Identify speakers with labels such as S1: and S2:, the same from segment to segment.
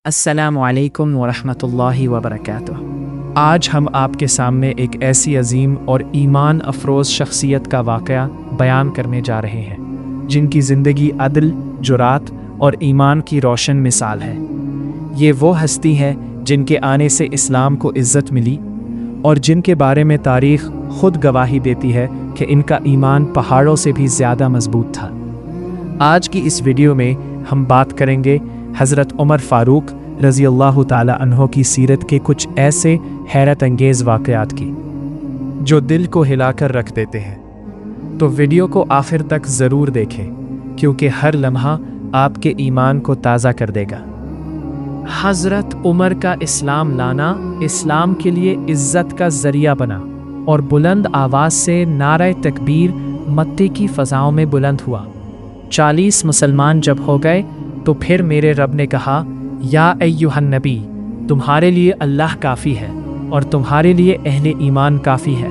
S1: السلام علیکم ورحمۃ اللہ وبرکاتہ۔ آج ہم آپ کے سامنے ایک ایسی عظیم اور ایمان افروز شخصیت کا واقعہ بیان کرنے جا رہے ہیں جن کی زندگی عدل، جرات اور ایمان کی روشن مثال ہے۔ یہ وہ ہستی ہے جن کے آنے سے اسلام کو عزت ملی اور جن کے بارے میں تاریخ خود گواہی دیتی ہے کہ ان کا ایمان پہاڑوں سے بھی زیادہ مضبوط تھا۔ آج کی اس ویڈیو میں ہم بات کریں گے حضرت عمر فاروق رضی اللہ تعالی عنہ کی سیرت کے کچھ ایسے حیرت انگیز واقعات کی جو دل کو ہلا کر رکھ دیتے ہیں۔ تو ویڈیو کو آخر تک ضرور دیکھیں کیونکہ ہر لمحہ آپ کے ایمان کو تازہ کر دے گا۔ حضرت عمر کا اسلام لانا اسلام کے لیے عزت کا ذریعہ بنا اور بلند آواز سے نعرہ تکبیر مکے کی فضاؤں میں بلند ہوا۔ 40 مسلمان جب ہو گئے تو پھر میرے رب نے کہا، یا ایھا النبی، تمہارے لیے اللہ کافی ہے اور تمہارے لیے اہل ایمان کافی ہے۔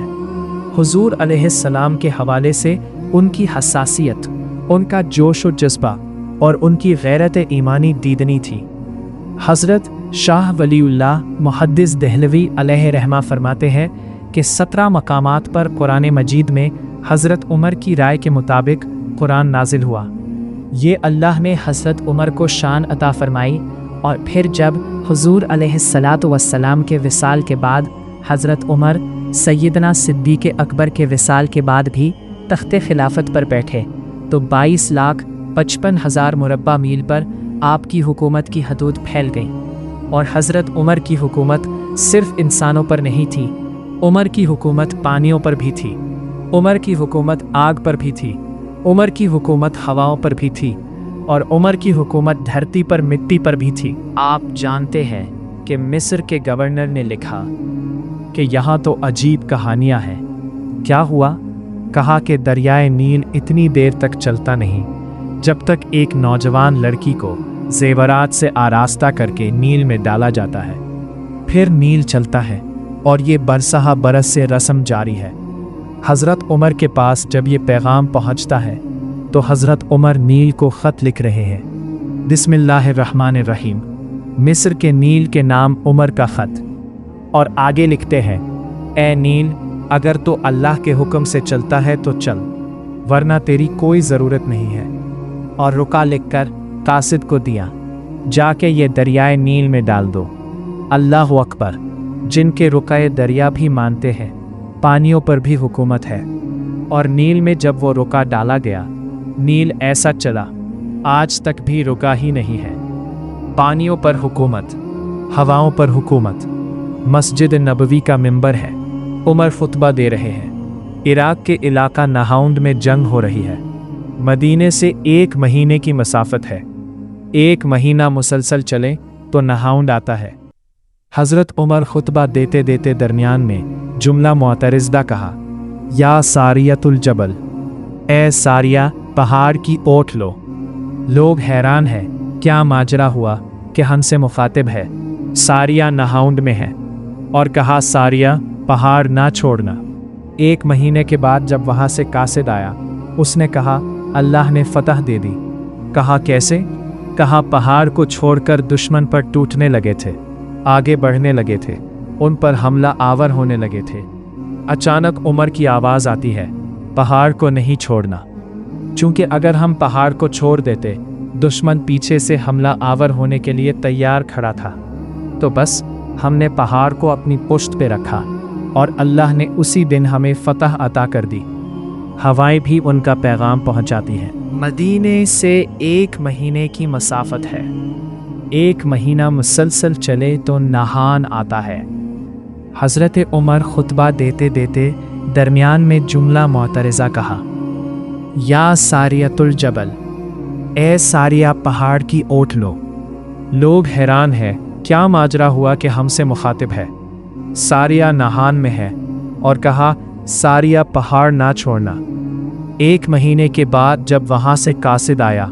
S1: حضور علیہ السلام کے حوالے سے ان کی حساسیت، ان کا جوش و جذبہ اور ان کی غیرت ایمانی دیدنی تھی۔ حضرت شاہ ولی اللہ محدث دہلوی علیہ رحمہ فرماتے ہیں کہ 17 مقامات پر قرآن مجید میں حضرت عمر کی رائے کے مطابق قرآن نازل ہوا۔ یہ اللہ نے حضرت عمر کو شان عطا فرمائی اور پھر جب حضور علیہ السلام کے وصال کے بعد حضرت عمر سیدنا صدیق اکبر کے وصال کے بعد بھی تخت خلافت پر بیٹھے تو 22,55,000 مربع میل پر آپ کی حکومت کی حدود پھیل گئیں۔ اور حضرت عمر کی حکومت صرف انسانوں پر نہیں تھی، عمر کی حکومت پانیوں پر بھی تھی، عمر کی حکومت آگ پر بھی تھی، عمر کی حکومت ہواؤں پر بھی تھی اور عمر کی حکومت دھرتی پر مٹی پر بھی تھی۔ آپ جانتے ہیں کہ مصر کے گورنر نے لکھا کہ یہاں تو عجیب کہانیاں ہیں۔ کیا ہوا؟ کہا کہ دریائے نیل اتنی دیر تک چلتا نہیں جب تک ایک نوجوان لڑکی کو زیورات سے آراستہ کر کے نیل میں ڈالا جاتا ہے، پھر نیل چلتا ہے اور یہ برسہ برس سے رسم جاری ہے۔ حضرت عمر کے پاس جب یہ پیغام پہنچتا ہے تو حضرت عمر نیل کو خط لکھ رہے ہیں، بسم اللہ الرحمن الرحیم، مصر کے نیل کے نام عمر کا خط، اور آگے لکھتے ہیں، اے نیل، اگر تو اللہ کے حکم سے چلتا ہے تو چل، ورنہ تیری کوئی ضرورت نہیں ہے۔ اور رکا لکھ کر قاصد کو دیا، جا کے یہ دریائے نیل میں ڈال دو۔ اللہ اکبر! جن کے رکائے دریا بھی مانتے ہیں، پانیوں پر بھی حکومت ہے۔ اور نیل میں جب وہ رکا ڈالا گیا، نیل ایسا چلا، آج تک بھی رکا ہی نہیں ہے۔ پانیوں پر حکومت، ہواؤں پر حکومت، مسجد نبوی کا منبر ہے، عمر خطبہ دے رہے ہیں۔ عراق کے علاقہ نہاوند میں جنگ ہو رہی ہے، مدینے سے 1 مہینے کی مسافت ہے، 1 مہینہ مسلسل چلے تو نہاوند آتا ہے۔ حضرت عمر خطبہ دیتے دیتے درمیان میں جملہ معترضہ کہا، یا ساریۃ الجبل، اے ساریہ پہاڑ کی اوٹ لو۔ لوگ حیران ہیں، کیا ماجرا ہوا کہ ہم سے مخاطب ہے؟ ساریہ نہاوند میں ہے اور کہا، ساریہ پہاڑ نہ چھوڑنا۔ 1 مہینے کے بعد جب وہاں سے قاصد آیا، اس نے کہا، اللہ نے فتح دے دی۔ کہا کیسے؟ کہا پہاڑ کو چھوڑ کر دشمن پر ٹوٹنے لگے تھے، آگے بڑھنے لگے تھے، ان پر حملہ آور ہونے لگے تھے۔ اچانک عمر کی آواز آتی ہے، پہاڑ کو نہیں چھوڑنا، چونکہ اگر ہم پہاڑ کو چھوڑ دیتے دشمن پیچھے سے حملہ آور ہونے کے لیے تیار کھڑا تھا، تو بس ہم نے پہاڑ کو اپنی پشت پہ رکھا اور اللہ نے اسی دن ہمیں فتح عطا کر دی۔ ہوائیں بھی ان کا پیغام پہنچاتی ہیں۔ مدینے سے 1 مہینے کی مسافت ہے، 1 مہینہ مسلسل چلے تو نہان آتا ہے۔ حضرت عمر خطبہ دیتے دیتے درمیان میں جملہ معترضہ کہا، یا ساریۃ الجبل، اے ساریہ پہاڑ کی اوٹ لو۔ لوگ حیران ہیں، کیا ماجرا ہوا کہ ہم سے مخاطب ہے؟ ساریہ نہان میں ہے اور کہا، ساریہ پہاڑ نہ چھوڑنا۔ 1 مہینے کے بعد جب وہاں سے قاصد آیا،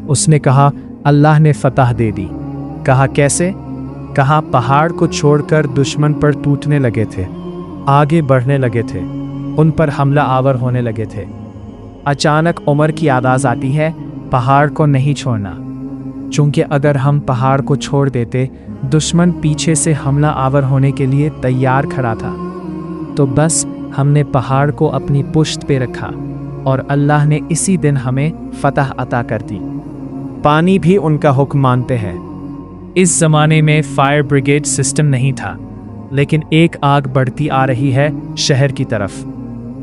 S1: اس نے کہا، اللہ نے فتح دے دی۔ کہا کیسے؟ کہا پہاڑ کو چھوڑ کر دشمن پر ٹوٹنے لگے تھے، آگے بڑھنے لگے تھے، ان پر حملہ آور ہونے لگے تھے۔ اچانک عمر کی آواز آتی ہے، پہاڑ کو نہیں چھوڑنا۔ चूँकि अगर हम पहाड़ को छोड़ देते, दुश्मन पीछे से हमला आवर होने के लिए तैयार खड़ा था। तो बस हमने पहाड़ को अपनी पुश्त पे रखा और अल्लाह ने इसी दिन हमें फतह अता कर दी। पानी भी उनका हुक्म मानते हैं। इस ज़माने में फायर ब्रिगेड सिस्टम नहीं था, लेकिन एक आग बढ़ती आ रही है शहर की तरफ।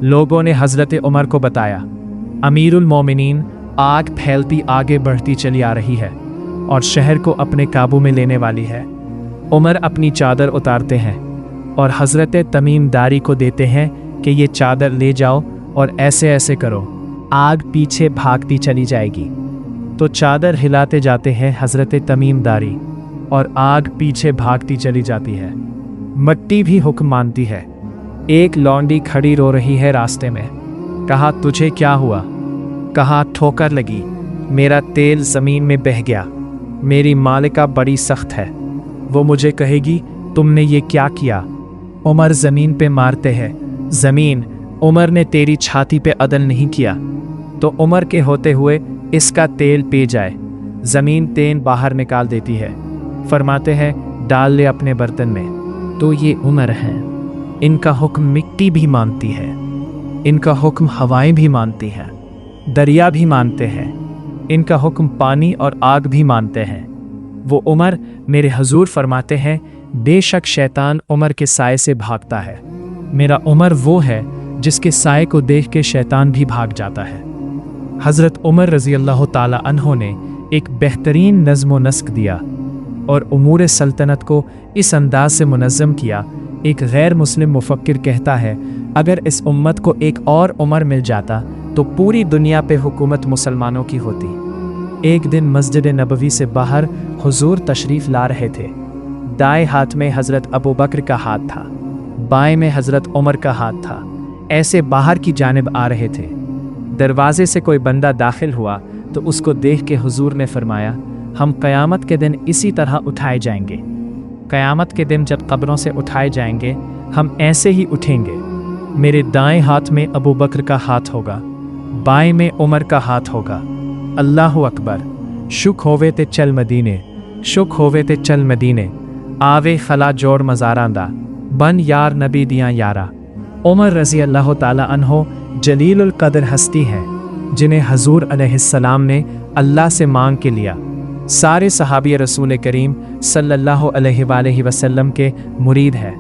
S1: लोगों ने हज़रत उमर को बताया, अमीरुल मोमिनीन, आग फैलती आगे बढ़ती चली आ रही है और शहर को अपने काबू में लेने वाली है। उमर अपनी चादर उतारते हैं और हज़रत तमीम दारी को देते हैं कि ये चादर ले जाओ और ऐसे ऐसे करो, आग पीछे भागती चली जाएगी। तो चादर हिलाते जाते हैं हज़रत तमीम दारी और आग पीछे भागती चली जाती है। मट्टी भी हुक्म मानती है। एक लौंडी खड़ी रो रही है रास्ते में। कहा, तुझे क्या हुआ? कहा, ठोकर लगी, मेरा तेल ज़मीन में बह गया। मेरी मालिका बड़ी सख्त है, वो मुझे कहेगी तुमने ये क्या किया। उमर ज़मीन पे मारते हैं, ज़मीन, उमर ने तेरी छाती पे अदल नहीं किया तो उमर के होते हुए इसका तेल पी जाए। ज़मीन तेल बाहर निकाल देती है, फरमाते हैं डाल ले अपने बर्तन में। तो ये उमर हैं, इनका हुक्म मिट्टी भी मानती है, इनका हुक्म हवाएं भी मानती हैं, दरिया भी मानते हैं, इनका हुक्म पानी और आग भी मानते हैं। वो उमर मेरे हजूर फरमाते हैं, बेशक शैतान उमर के साए से भागता है। मेरा उमर वो है जिसके साए को देख के शैतान भी भाग जाता है। हज़रत उमर रज़ी अल्लाह ताला अन्हो ने एक बेहतरीन नज़्म व नस्क दिया और उमूर सल्तनत को इस अंदाज से मुनज़्ज़म किया। एक गैर मुस्लिम मुफक्किर कहता है, अगर इस उम्मत को एक और उमर मिल जाता तो पूरी दुनिया पे हुकूमत मुसलमानों की होती। एक दिन मस्जिद नबवी से बाहर हुजूर तशरीफ़ ला रहे थे। दाएं हाथ में हज़रत अबू बकर का हाथ था, बाएं में हज़रत उमर का हाथ था। ऐसे बाहर की जानिब आ रहे थे। दरवाजे से कोई बंदा दाखिल हुआ तो उसको देख के हुजूर ने फरमाया, हम क़यामत के दिन इसी तरह उठाए जाएंगे। क़यामत के दिन जब कब्रों से उठाए जाएंगे हम ऐसे ही उठेंगे। मेरे दाएं हाथ में अबू बकर का हाथ होगा, बाएं में उमर का हाथ होगा। अल्लाहु अकबर। शुक होवे ते चल मदीने, शुक होवे ते चल मदीने, आवे खला जोड़ मज़ारांदा, बन यार नबी दियाँ यारा। उमर रज़ी अल्लाह ताला अन्हो जलीलुल कदर हस्ती हैं जिन्हें हजूर अलैहिस्सलाम ने अल्लाह से मांग के लिया। सारे सहाबी रसूल करीम सल्लल्लाहु अलैहि वसल्लम के मुरीद है,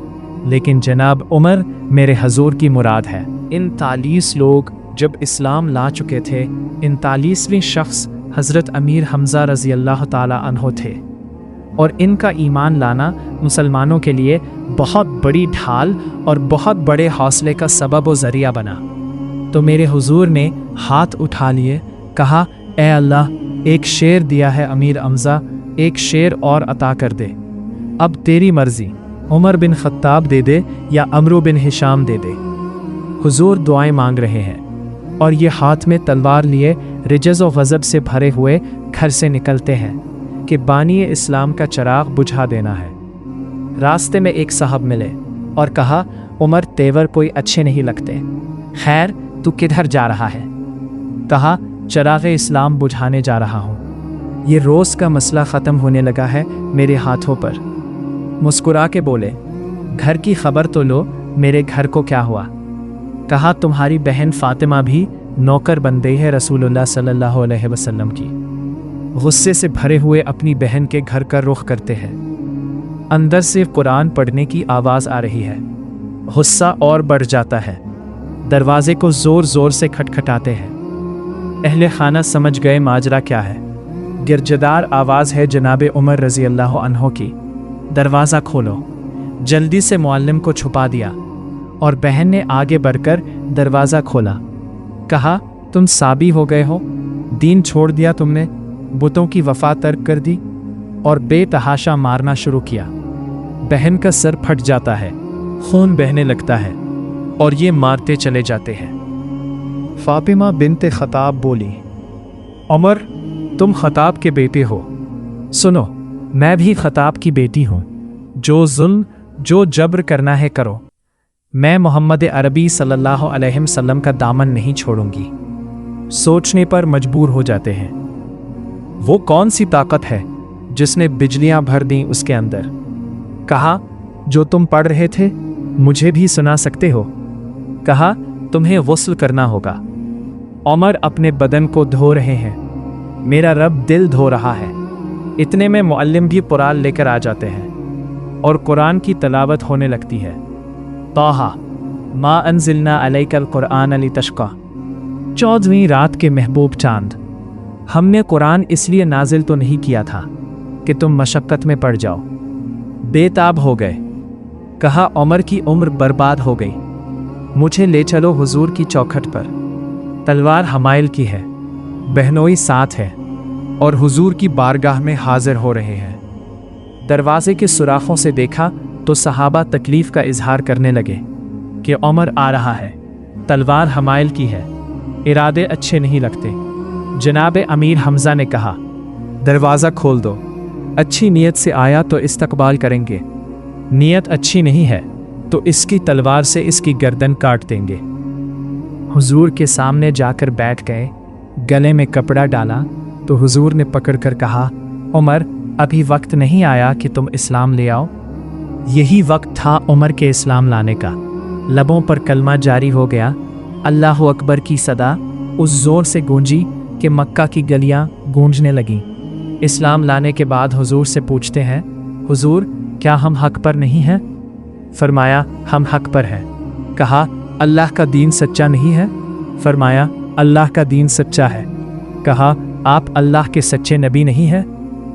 S1: लेकिन जनाब उमर मेरे हजूर की मुराद है। इन 39 लोग जब इस्लाम ला चुके थे, इन 39वें शख्स हज़रत अमीर हमज़ा रज़ी अल्लाह ताला अन्हो थे और इनका ईमान लाना मुसलमानों के लिए बहुत बड़ी ढाल और बहुत बड़े हौसले का सबब व ज़रिया बना। तो मेरे हुजूर ने हाथ उठा लिए, कहा, ए अल्लाह, एक शेर दिया है अमीर हमज़ा, एक शेर और अता कर दे। अब तेरी मर्ज़ी, उमर बिन खत्ताब दे दे या अमरू बिन हिशाम दे दे। हुजूर दुआएं मांग रहे हैं और ये हाथ में तलवार लिए रिजज़ व गज़ब से भरे हुए घर से निकलते हैं कि बानी इस्लाम का चिराग बुझा देना है। रास्ते में एक साहब मिले और कहा, उमर तेवर कोई अच्छे नहीं लगते, खैर तू किधर जा रहा है? कहा, चिराग इस्लाम बुझाने जा रहा हूँ। ये रोज़ का मसला ख़त्म होने लगा है मेरे हाथों पर। मुस्कुरा के बोले, घर की खबर तो लो, मेरे घर को क्या हुआ? कहा, तुम्हारी बहन फ़ातिमा भी नौकर बन गई है रसूलुल्लाह सल्लल्लाहु अलैहि वसल्लम की। गुस्से से भरे हुए अपनी बहन के घर का रुख करते हैं। अंदर से कुरान पढ़ने की आवाज़ आ रही है। गुस्सा और बढ़ जाता है। दरवाजे को ज़ोर ज़ोर से खटखटाते हैं। अहले खाना समझ गए माजरा क्या है। गिरजदार आवाज़ है जनाबे उमर रज़ी अल्लाह अन्हो की। दरवाज़ा खोलो। जल्दी से मुअल्लिम को छुपा दिया और बहन ने आगे बढ़कर दरवाज़ा खोला। कहा, तुम साबी हो गए हो, दीन छोड़ दिया तुमने, बुतों की वफा तर्क कर दी और बेतहाशा मारना शुरू किया। बहन का सर फट जाता है, खून बहने लगता है और ये मारते चले जाते हैं। फातिमा बिन्ते खताब बोली, उमर तुम खताब के बेटे हो, सुनो मैं भी खताब की बेटी हूँ। जो जुल्म जो जबर करना है करो, मैं मोहम्मद अरबी सल्लल्लाहु अलैहि वसल्लम का दामन नहीं छोड़ूंगी। सोचने पर मजबूर हो जाते हैं। वो कौन सी ताकत है जिसने बिजलियां भर दी उसके अंदर? कहा, जो तुम पढ़ रहे थे मुझे भी सुना सकते हो? कहा, तुम्हें गुस्ल करना होगा। उमर अपने बदन को धो रहे हैं, मेरा रब दिल धो रहा है। इतने में मुअल्लिम भी कुरान लेकर आ जाते हैं और कुरान की तलावत होने लगती है। ताहा मा अंजिलना अलैकल कुरान लितश्का। 14वीं रात के महबूब चांद, हमने कुरान इसलिए नाजिल तो नहीं किया था कि तुम मशक्क़त में पड़ जाओ। बेताब हो गए। कहा, उमर की उम्र बर्बाद हो गई, मुझे ले चलो हुजूर की चौखट पर। तलवार हमाइल की है, बहनोई साथ है और हुजूर की बारगाह में हाजिर हो रहे हैं। दरवाजे के सुराखों से देखा तो सहाबा तकलीफ का इजहार करने लगे कि उमर आ रहा है, तलवार हमाइल की है, इरादे अच्छे नहीं लगते। जनाब अमीर हमजा ने कहा, दरवाज़ा खोल दो, अच्छी नीयत से आया तो इस्तकबाल करेंगे, नीयत अच्छी नहीं है तो इसकी तलवार से इसकी गर्दन काट देंगे। हुजूर के सामने जाकर बैठ गए, गले में कपड़ा डाला तो हुजूर ने पकड़कर कहा, उमर अभी वक्त नहीं आया कि तुम इस्लाम ले आओ। यही वक्त था उमर के इस्लाम लाने का। लबों पर कलमा जारी हो गया। अल्लाह अकबर की सदा उस जोर से गूंजी कि मक्का की गलियां गूंजने लगीं। इस्लाम लाने के बाद हुजूर से पूछते हैं, हुजूर क्या हम हक पर नहीं हैं? फरमाया, हम हक पर हैं। कहा, अल्लाह का दीन सच्चा नहीं है? फरमाया, अल्लाह का दीन सच्चा है। कहा, आप अल्लाह के सच्चे नबी नहीं हैं?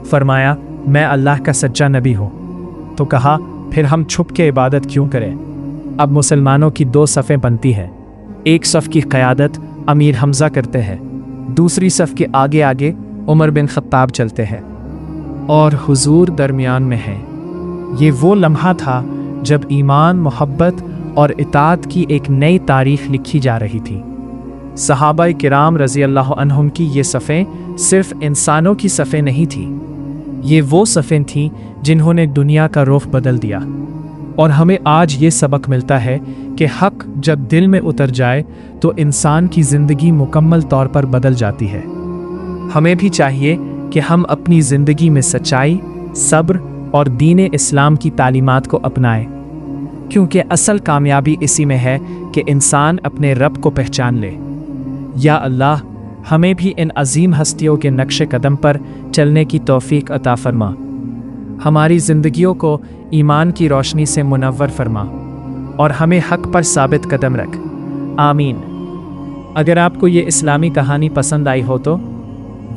S1: फरमाया, मैं अल्लाह का सच्चा नबी हूँ। तो कहा, फिर हम छुप के इबादत क्यों करें? अब मुसलमानों की 2 सफ़ें बनती हैं। एक सफ़ की क़यादत अमीर हमज़ा करते हैं, दूसरी सफ़ के आगे आगे उमर बिन ख़त्ताब चलते हैं और हुजूर दरमियान में हैं। ये वो लम्हा था जब ईमान, मोहब्बत और इताअत की एक नई तारीख़ लिखी जा रही थी। सहाबाए किराम रज़ी अल्लाह अन्हुम की ये सफ़ें सिर्फ़ इंसानों की सफ़ें नहीं थीं, ये वो सफ़ें थीं जिन्होंने दुनिया का रुख बदल दिया। और हमें आज ये सबक मिलता है कि हक़ जब दिल में उतर जाए तो इंसान की ज़िंदगी मुकम्मल तौर पर बदल जाती है। हमें भी चाहिए कि हम अपनी ज़िंदगी में सच्चाई, सब्र और दीन इस्लाम की तालीमात को अपनाएं, क्योंकि असल कामयाबी इसी में है कि इंसान अपने रब को पहचान ले। या अल्लाह, हमें भी इन अजीम हस्तियों के नक्शे कदम पर चलने की तौफीक अता फरमा। हमारी ज़िंदगियों को ईमान की रोशनी से मुनव्वर फरमा और हमें हक़ पर साबित कदम रख। आमीन। अगर आपको ये इस्लामी कहानी पसंद आई हो तो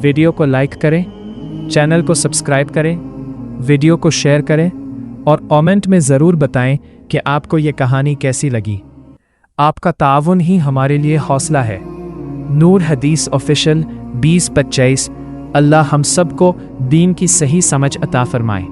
S1: वीडियो को लाइक करें, चैनल को सब्सक्राइब करें, वीडियो को शेयर करें और कमेंट में ज़रूर बताएं कि आपको ये कहानी कैसी लगी। आपका ताउन ही हमारे लिए हौसला है। नूर हदीस ऑफिशियल 2025। अल्लाह हम सब को दीन की सही समझ अता फरमाए।